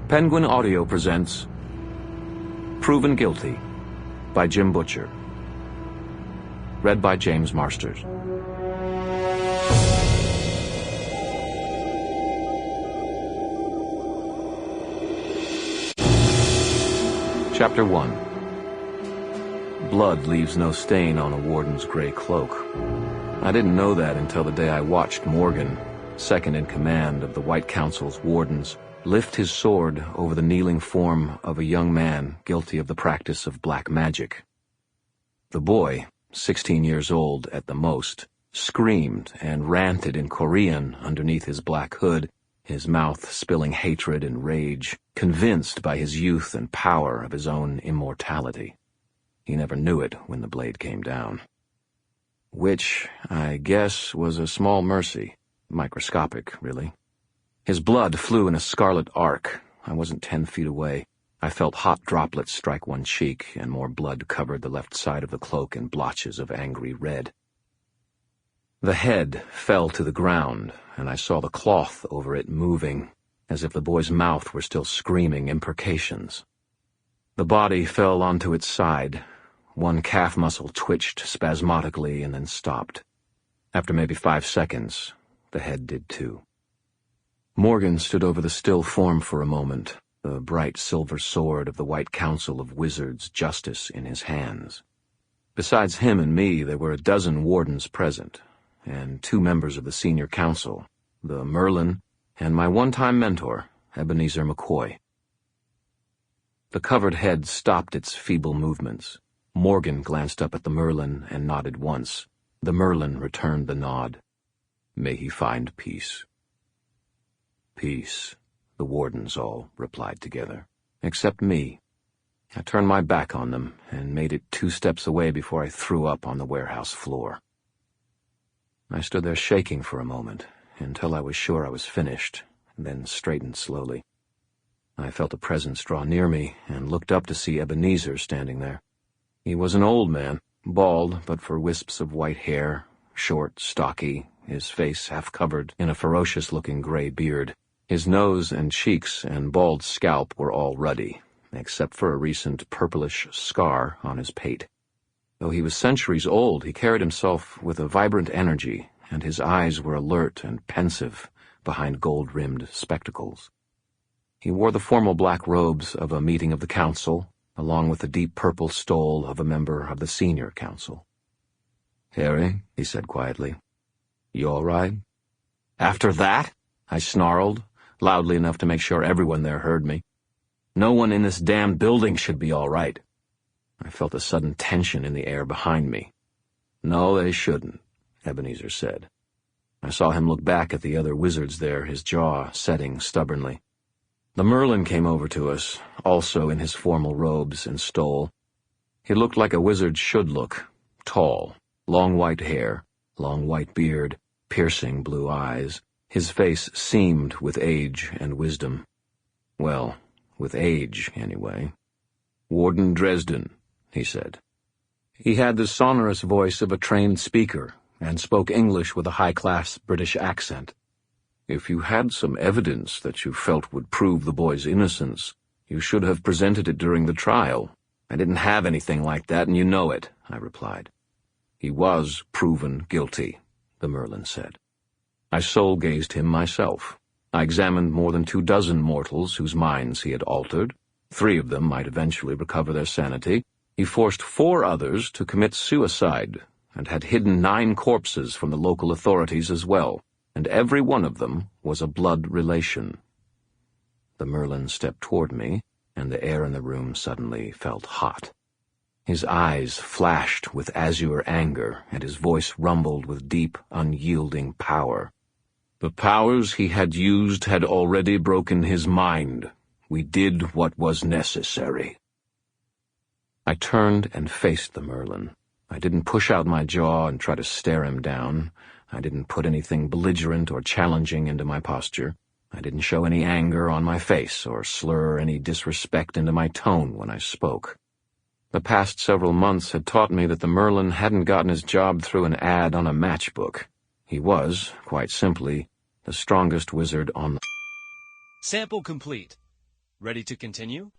Penguin Audio presents Proven Guilty by Jim Butcher. Read by James Marsters. Chapter 1. Blood leaves no stain on a warden's gray cloak. I didn't know that until the day I watched Morgan, second in command of the White Council's wardens, lift his sword over the kneeling form of a young man guilty of the practice of black magic. The boy, 16 years old at the most, screamed and ranted in Korean underneath his black hood, his mouth spilling hatred and rage, convinced by his youth and power of his own immortality. He never knew it when the blade came down. Which, I guess, was a small mercy. Microscopic, really. His blood flew in a scarlet arc. I wasn't 10 feet away. I felt hot droplets strike one cheek, and more blood covered the left side of the cloak in blotches of angry red. The head fell to the ground, and I saw the cloth over it moving, as if the boy's mouth were still screaming imprecations. The body fell onto its side. One calf muscle twitched spasmodically and then stopped. After maybe 5 seconds, the head did too. Morgan stood over the still form for a moment, the bright silver sword of the White Council of Wizards' justice in his hands. Besides him and me, there were a dozen wardens present, and 2 members of the senior council, the Merlin and my one-time mentor, Ebenezer McCoy. The covered head stopped its feeble movements. Morgan glanced up at the Merlin and nodded once. The Merlin returned the nod. May he find peace. Peace, the wardens all replied together, except me. I turned my back on them and made it 2 steps away before I threw up on the warehouse floor. I stood there shaking for a moment, until I was sure I was finished, then straightened slowly. I felt a presence draw near me and looked up to see Ebenezer standing there. He was an old man, bald but for wisps of white hair, short, stocky, his face half covered in a ferocious-looking gray beard. His nose and cheeks and bald scalp were all ruddy, except for a recent purplish scar on his pate. Though he was centuries old, he carried himself with a vibrant energy, and his eyes were alert and pensive behind gold-rimmed spectacles. He wore the formal black robes of a meeting of the council, along with the deep purple stole of a member of the senior council. "Harry," he said quietly, "you all right?" "After that?" I snarled, loudly enough to make sure everyone there heard me. "No one in this damn building should be all right." I felt a sudden tension in the air behind me. "No, they shouldn't," Ebenezer said. I saw him look back at the other wizards there, his jaw setting stubbornly. The Merlin came over to us, also in his formal robes and stole. He looked like a wizard should look, tall, long white hair, long white beard, piercing blue eyes. His face seamed with age and wisdom. Well, with age, anyway. "Warden Dresden," he said. He had the sonorous voice of a trained speaker and spoke English with a high-class British accent. "If you had some evidence that you felt would prove the boy's innocence, you should have presented it during the trial." "I didn't have anything like that, and you know it," I replied. "He was proven guilty," the Merlin said. I soul-gazed him myself. I examined more than 24 mortals whose minds he had altered. 3 of them might eventually recover their sanity. He forced 4 others to commit suicide, and had hidden 9 corpses from the local authorities as well, and every one of them was a blood relation. The Merlin stepped toward me, and the air in the room suddenly felt hot. His eyes flashed with azure anger, and his voice rumbled with deep, unyielding power. "The powers he had used had already broken his mind. We did what was necessary." I turned and faced the Merlin. I didn't push out my jaw and try to stare him down. I didn't put anything belligerent or challenging into my posture. I didn't show any anger on my face or slur any disrespect into my tone when I spoke. The past several months had taught me that the Merlin hadn't gotten his job through an ad on a matchbook. He was, quite simply, the strongest wizard on the... Sample complete. Ready to continue?